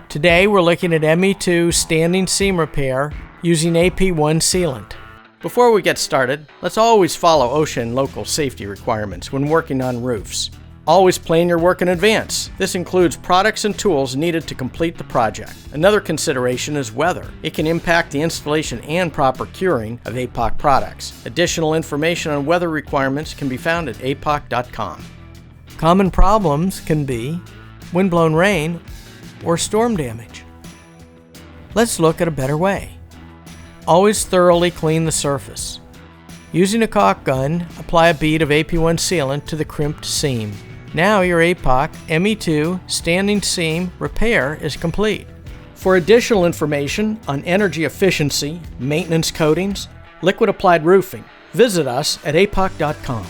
Today we're looking at ME2 standing seam repair using AP-1 sealant. Before we get started, let's always follow OSHA and local safety requirements when working on roofs. Always plan your work in advance. This includes products and tools needed to complete the project. Another consideration is weather. It can impact the installation and proper curing of APOC products. Additional information on weather requirements can be found at apoc.com. Common problems can be windblown rain or storm damage. Let's look at a better way. Always thoroughly clean the surface. Using a caulk gun, apply a bead of AP-1 sealant to the crimped seam. Now your APOC ME2 standing seam repair is complete. For additional information on energy efficiency, maintenance coatings, liquid applied roofing, visit us at apoc.com.